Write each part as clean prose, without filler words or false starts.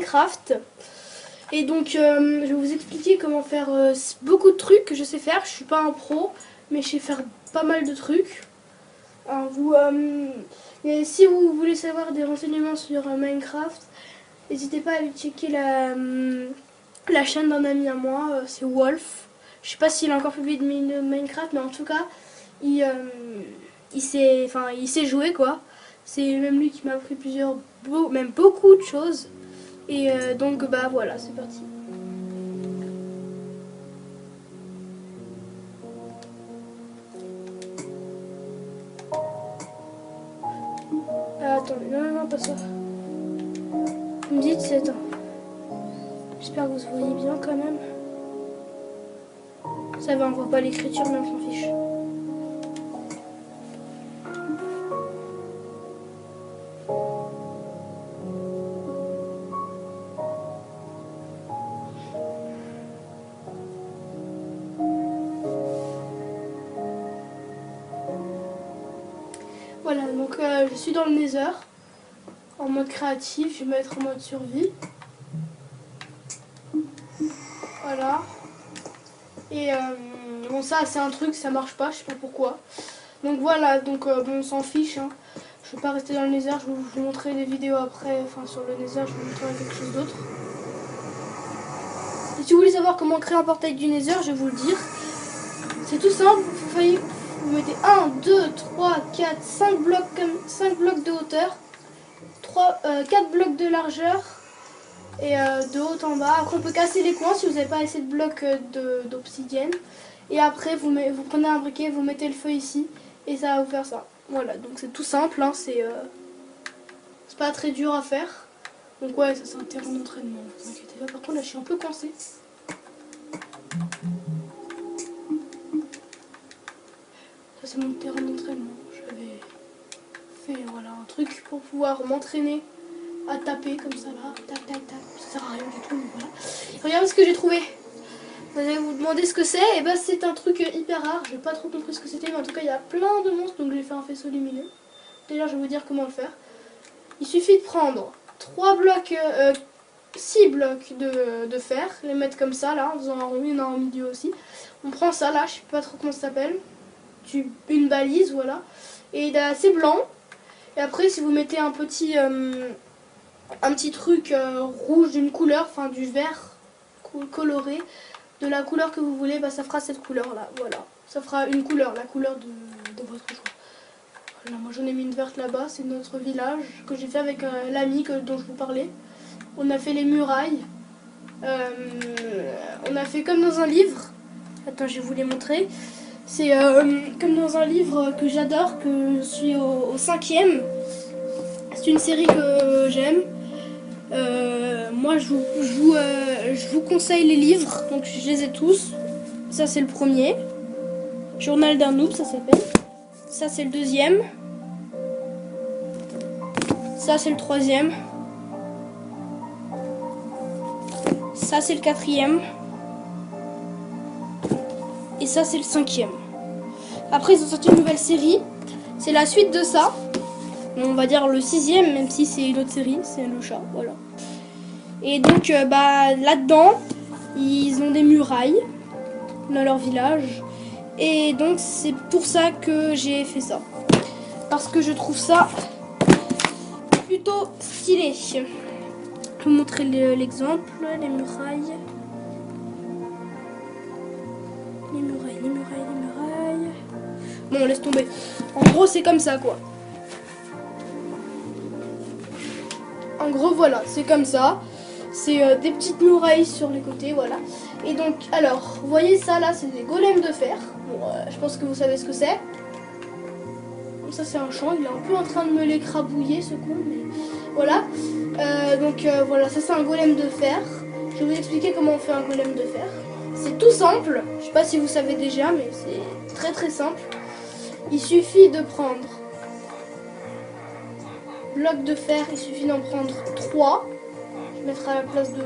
Minecraft. Et donc je vais vous expliquer comment faire beaucoup de trucs que je sais faire. Je suis pas un pro, mais je sais faire pas mal de trucs. Alors, et si vous voulez savoir des renseignements sur Minecraft, n'hésitez pas à aller checker la chaîne d'un ami à moi, c'est Wolf. Je sais pas s'il a encore publié de Minecraft, mais en tout cas, il sait jouer quoi. C'est même lui qui m'a appris même beaucoup de choses. Et donc bah voilà, c'est parti. Attendez, non, pas ça. Vous me dites, c'est... Attends. J'espère que vous voyez bien quand même. Ça va, on voit pas l'écriture, mais on s'en fiche. Voilà, donc je suis dans le Nether, en mode créatif, je vais mettre en mode survie. Voilà. Et bon, ça c'est un truc, ça marche pas, je sais pas pourquoi. Donc voilà, donc bon, on s'en fiche, hein. Je vais pas rester dans le Nether, je vais vous montrer des vidéos après, enfin sur le Nether, je vais vous montrer quelque chose d'autre. Et si vous voulez savoir comment créer un portail du Nether, je vais vous le dire. C'est tout simple, vous mettez 1, 2, 3, 4, 5 blocs de hauteur, 4 blocs de largeur et de haut en bas. Après on peut casser les coins si vous n'avez pas assez de blocs d'obsidienne. Et après vous prenez un briquet, vous mettez le feu ici et ça va vous faire ça. Voilà, donc c'est tout simple, hein, c'est pas très dur à faire. Donc ouais, ça c'est un terrain d'entraînement, ne vous inquiétez pas. Par contre là je suis un peu coincée. Ça c'est mon terrain d'entraînement. J'avais fait voilà, un truc pour pouvoir m'entraîner à taper comme ça là. Tac tac tac. Ça sert à rien du tout, mais voilà. Regardez ce que j'ai trouvé. Vous allez vous demander ce que c'est. Et ben c'est un truc hyper rare. J'ai pas trop compris ce que c'était, mais en tout cas il y a plein de monstres, donc j'ai fait un faisceau lumineux. Déjà je vais vous dire comment le faire. Il suffit de prendre 6 blocs de fer, les mettre comme ça là, en faisant un rond, il y en a un au milieu aussi. On prend ça là, je sais pas trop comment ça s'appelle. Une balise, voilà. Et c'est blanc. Et après si vous mettez un petit truc rouge d'une couleur, enfin du vert coloré, de la couleur que vous voulez, bah ça fera cette couleur là, voilà. Ça fera une couleur, la couleur de votre choix. Voilà, moi j'en ai mis une verte là-bas, c'est notre village que j'ai fait avec l'ami dont je vous parlais. On a fait les murailles. On a fait comme dans un livre. Attends, je vais vous les montrer. C'est comme dans un livre que j'adore, que je suis au 5e. C'est une série que j'aime. Moi je vous conseille les livres, donc je les ai tous. Ça c'est le premier. Journal d'un noob, ça s'appelle. Ça c'est le deuxième. Ça c'est le troisième. Ça c'est le quatrième. Et ça c'est le 5e. Après ils ont sorti une nouvelle série. C'est la suite de ça. On va dire le 6e, même si c'est une autre série. C'est le chat, voilà. Et donc bah là-dedans, ils ont des murailles dans leur village. Et donc c'est pour ça que j'ai fait ça. Parce que je trouve ça plutôt stylé. Je vais vous montrer l'exemple, les murailles. Les murailles. Bon, laisse tomber. En gros, c'est comme ça, quoi. En gros, voilà, c'est comme ça. C'est des petites murailles sur les côtés, voilà. Et donc, alors, vous voyez ça, là, c'est des golems de fer. Bon, je pense que vous savez ce que c'est. Ça, c'est un champ. Il est un peu en train de me l'écrabouiller, ce con, mais voilà. Voilà, ça, c'est un golem de fer. Je vais vous expliquer comment on fait un golem de fer. C'est tout simple. Je sais pas si vous savez déjà, mais c'est très très simple. Il suffit de prendre bloc de fer, il suffit d'en prendre 3. Je vais mettre à la place de...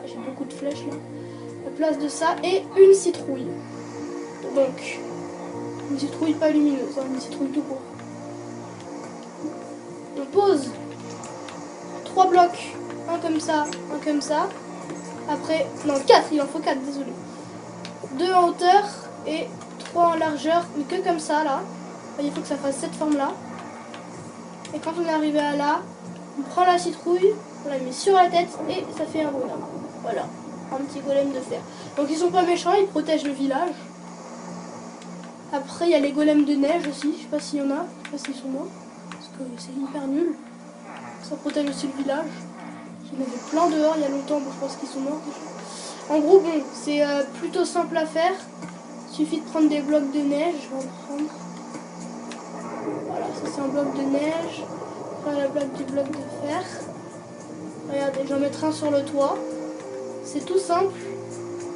j'ai beaucoup de flèches là. À la place de ça et une citrouille. Donc, une citrouille pas lumineuse, hein, une citrouille tout court. On pose 3 blocs, 1 comme ça, un comme ça. Après, non, 4, il en faut 4, désolé. 2 en hauteur et 3 en largeur, mais que comme ça là. Il faut que ça fasse cette forme là. Et quand on est arrivé à là, on prend la citrouille, on la met sur la tête et ça fait un golem. Voilà, un petit golem de fer. Donc ils sont pas méchants, ils protègent le village. Après il y a les golems de neige aussi, je sais pas s'il y en a, je sais pas s'ils sont morts. Parce que c'est hyper nul. Ça protège aussi le village. Il y en avait plein dehors il y a longtemps, bon, je pense qu'ils sont morts déjà. En gros, bon, c'est plutôt simple à faire. Il suffit de prendre des blocs de neige. Je vais en prendre. Voilà, ça c'est un bloc de neige. Voilà du bloc de fer. Regardez, je vais en mettre un sur le toit. C'est tout simple.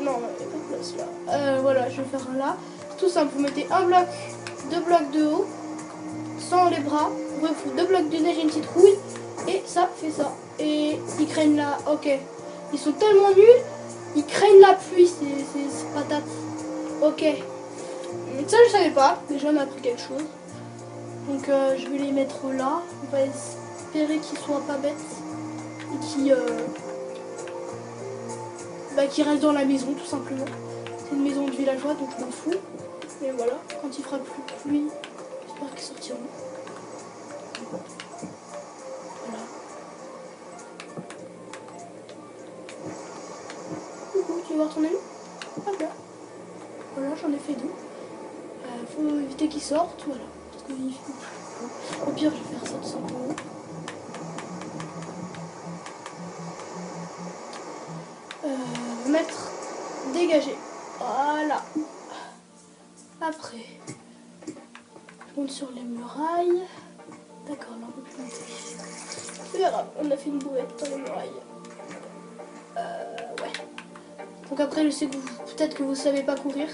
Non, il n'y a pas de place là. Voilà, je vais faire un là. Tout simple, vous mettez un bloc, 2 blocs de haut, sans les bras. Bref, 2 blocs de neige et une citrouille. Et ça fait ça. Et ils craignent la... Ok. Ils sont tellement nuls. Ils craignent la pluie, ces patates. Ok. Ça, je savais pas. Déjà, on a appris quelque chose. Donc, je vais les mettre là. On va espérer qu'ils soient pas bêtes. Et qu'ils restent dans la maison, tout simplement. C'est une maison de villageois, donc je m'en fous. Mais voilà. Quand il fera plus de pluie, j'espère qu'ils sortiront. Voilà. Tu veux voir ton ami? Ah bien. Voilà, j'en ai fait 2. Faut éviter qu'ils sortent, voilà. Parce que au pire, je vais faire ça tout simplement. Mettre, dégager. Voilà. Après, je monte sur les murailles. D'accord, là on peut plus monter. C'est pas grave, on a fait une bouette dans les murailles. Ouais. Donc après, je sais que peut-être que vous savez pas courir.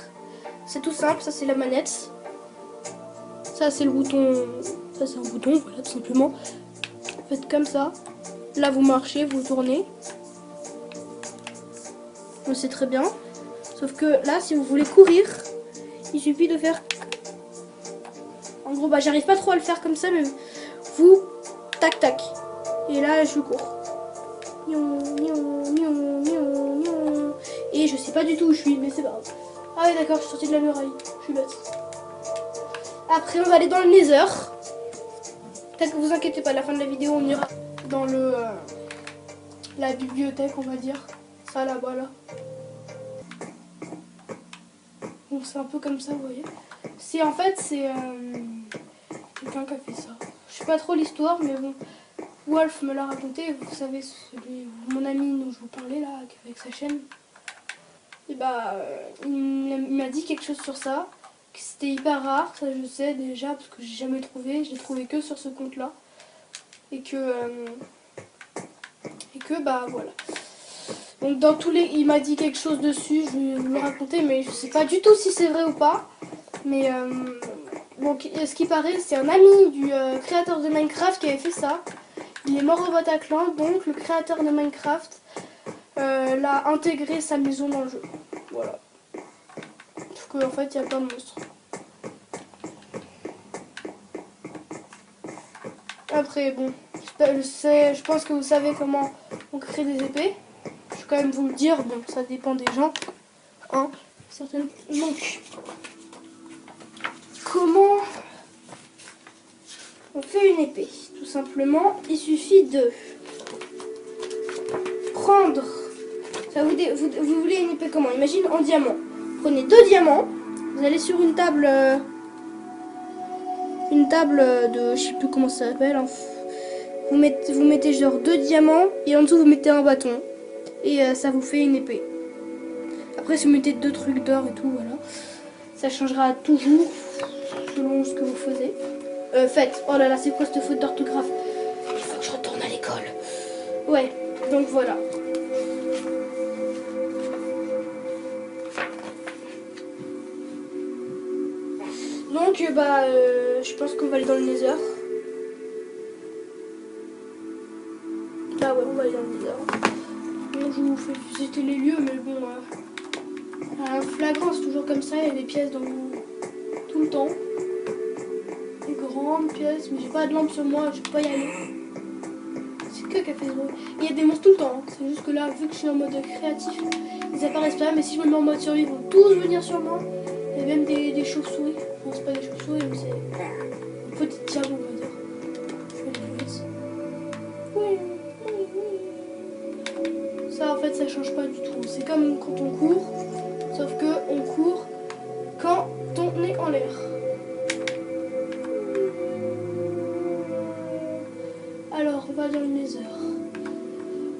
C'est tout simple, ça c'est la manette. Ça c'est le bouton. Ça c'est un bouton, voilà, tout simplement. Vous faites comme ça. Là vous marchez, vous tournez. Donc c'est très bien. Sauf que là, si vous voulez courir, il suffit de faire... En gros, bah j'arrive pas trop à le faire comme ça, mais vous... Tac tac. Et là, je cours. Et je sais pas du tout où je suis, mais c'est pas grave. Ah oui d'accord, je suis sortie de la muraille. Je suis bête. Après, on va aller dans le Nether. Peut-être que vous inquiétez pas, à la fin de la vidéo, on ira dans le la bibliothèque, on va dire. Ça là-bas, là. Donc c'est un peu comme ça, vous voyez. C'est en fait, c'est quelqu'un qui a fait ça. Je sais pas trop l'histoire, mais bon. Wolf me l'a raconté. Vous savez, mon ami dont je vous parlais là, avec sa chaîne. Et bah, il m'a dit quelque chose sur ça. Que c'était hyper rare, ça je sais déjà, parce que j'ai jamais trouvé. Je l'ai trouvé que sur ce compte-là. Et que bah voilà. Donc dans tous les... Il m'a dit quelque chose dessus, je vais vous le raconter, mais je sais pas du tout si c'est vrai ou pas. Mais donc ce qui paraît, c'est un ami du créateur de Minecraft qui avait fait ça. Il est mort au Bataclan, donc le créateur de Minecraft l'a intégré sa maison dans le jeu. Voilà. Sauf qu'en fait, il y a plein de monstres. Après, bon, je pense que vous savez comment on crée des épées. Je vais quand même vous le dire, bon, ça dépend des gens. Hein, certaines... Donc, comment on fait une épée? Tout simplement, il suffit de prendre... Ça vous voulez une épée comment? Imagine en diamant. Prenez 2 diamants, vous allez sur une table de... Je sais plus comment ça s'appelle. Hein. Vous mettez genre 2 diamants et en dessous vous mettez un bâton. Et ça vous fait une épée. Après si vous mettez 2 trucs d'or et tout, voilà. Ça changera toujours selon ce que vous faites. Oh là là, c'est quoi cette faute d'orthographe? Il faut que je retourne à l'école. Ouais, donc voilà. Donc bah je pense qu'on va aller dans le Nether. Ah ouais, on va aller dans le Nether. Donc je vous fais visiter les lieux, mais bon, à flagrant c'est toujours comme ça, il y a des pièces dans tout le temps. Des grandes pièces, mais j'ai pas de lampe sur moi, je peux pas y aller. C'est que fait qu'elle fait ce bruit. Et il y a des monstres tout le temps. Hein. C'est juste que là, vu que je suis en mode créatif, ils apparaissent pas. Mais si je me mets en mode survie, ils vont tous venir sur moi. Il y a même des chauves-souris. Enfin, c'est pas des chauves-souris, mais c'est une petite diable, on va dire. Je vais les laisser. Oui. Ça, en fait, ça change pas du tout. C'est comme quand on court, sauf que on court quand on est en l'air. Alors, on va dans le nether.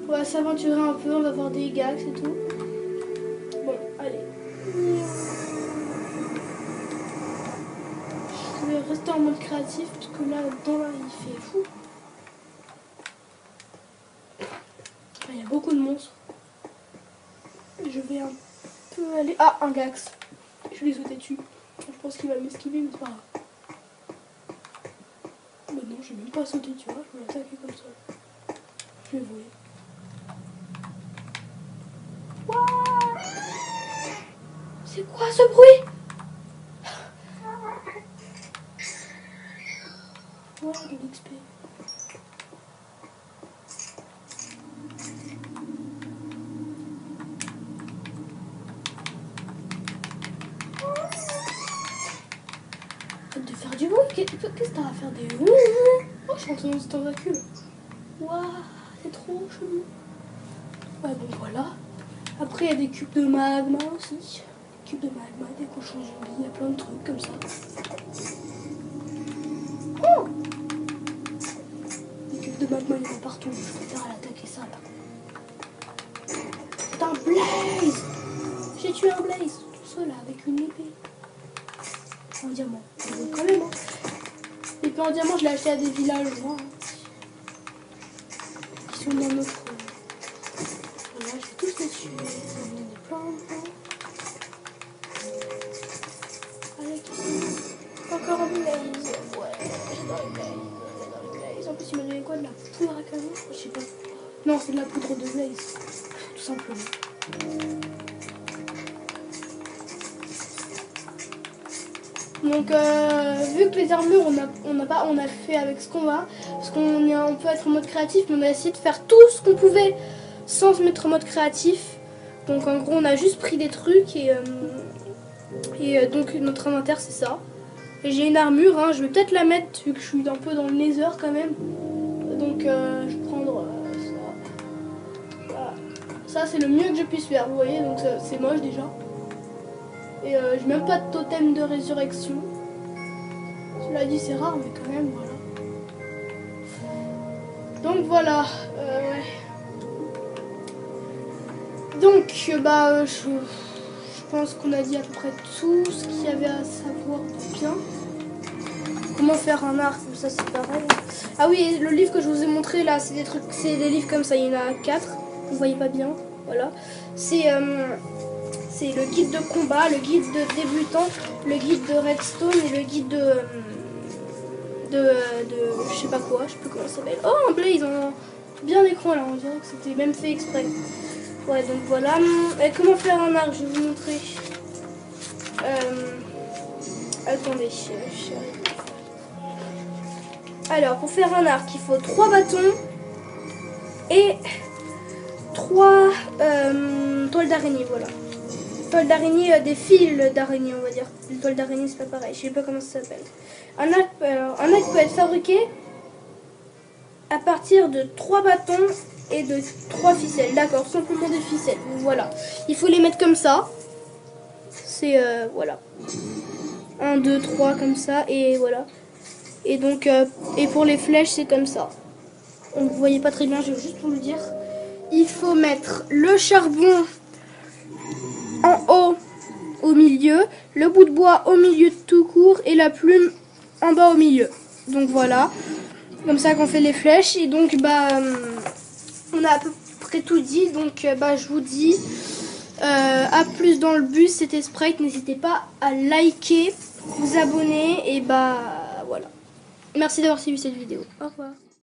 On va s'aventurer un peu, on va voir des gags et tout. Bon, allez. Je vais rester en mode créatif parce que là, dedans, là, il fait fou. Il y a beaucoup de monstres. Je vais un peu aller... Ah, un gax. Je l'ai sauté dessus. Je pense qu'il va m'esquiver, mais c'est pas grave. Mais non, je vais même pas sauter, tu vois. Je vais l'attaquer comme ça. Je vais voler. Waouh! C'est quoi ce bruit? Oh, de l'XP. De faire du bruit, qu'est-ce que t'as à faire des... Oh, je suis rentrée dans ce tentacule. Waouh, c'est trop chelou. Ouais, bon, voilà. Après, il y a des cubes de magma aussi. Des cubes de magma, des cochons zombies, il y a plein de trucs comme ça. Oh, des cubes de magma, il y en a partout. Je préfère aller attaquer ça, là. C'est un blaze. J'ai tué un blaze, tout seul, là, avec une épée. En diamant. Donc, quand même, hein. L'épée en diamant, je l'ai acheté à des villageois. Qui sont dans notre... Voilà, je vais tous les tuer. On en a plein. Allez, encore un blaze. Ouais, j'adore les blaze. En plus, il m'a donné quoi? De la poudre à canon? Je sais pas. Non, c'est de la poudre de blaze. Tout simplement. Donc vu que les armures on a fait avec ce qu'on va, parce on peut être en mode créatif, mais on a essayé de faire tout ce qu'on pouvait sans se mettre en mode créatif. Donc en gros on a juste pris des trucs et donc notre inventaire c'est ça. Et j'ai une armure, hein, je vais peut-être la mettre vu que je suis un peu dans le nether quand même. Donc je vais prendre ça. Voilà. Ça c'est le mieux que je puisse faire, vous voyez, donc c'est moche déjà. Et j'ai même pas de totem de résurrection. Cela dit c'est rare mais quand même voilà. Donc voilà. Ouais. Donc je pense qu'on a dit à peu près tout ce qu'il y avait à savoir de bien. Comment faire un arc, ça c'est pareil. Ah oui, le livre que je vous ai montré là, c'est des trucs, c'est des livres comme ça, il y en a 4. Vous voyez pas bien, voilà. C'est le guide de combat, le guide de débutant, le guide de redstone et le guide de je sais pas quoi, je sais plus comment ça s'appelle. Oh, un blaze en bien écran là, on dirait que c'était même fait exprès. Ouais, donc voilà. Et comment faire un arc, je vais vous montrer. Attendez, alors, pour faire un arc, il faut 3 bâtons et 3 toiles d'araignée, voilà. Toile d'araignée, des fils d'araignée, on va dire. Une toile d'araignée, c'est pas pareil. Je sais pas comment ça s'appelle. Un arc peut être fabriqué à partir de 3 bâtons et de 3 ficelles. D'accord, simplement des ficelles. Voilà. Il faut les mettre comme ça. C'est, voilà. 1, 2, 3, comme ça. Et voilà. Et donc, et pour les flèches, c'est comme ça. Donc, vous voyez pas très bien, je vais juste vous le dire. Il faut mettre le charbon en haut au milieu, le bout de bois au milieu tout court et la plume en bas au milieu. Donc voilà, comme ça qu'on fait les flèches. Et donc on a à peu près tout dit. Donc je vous dis à plus dans le bus. C'était Sprite. N'hésitez pas à liker, vous abonner et voilà. Merci d'avoir suivi cette vidéo. Au revoir.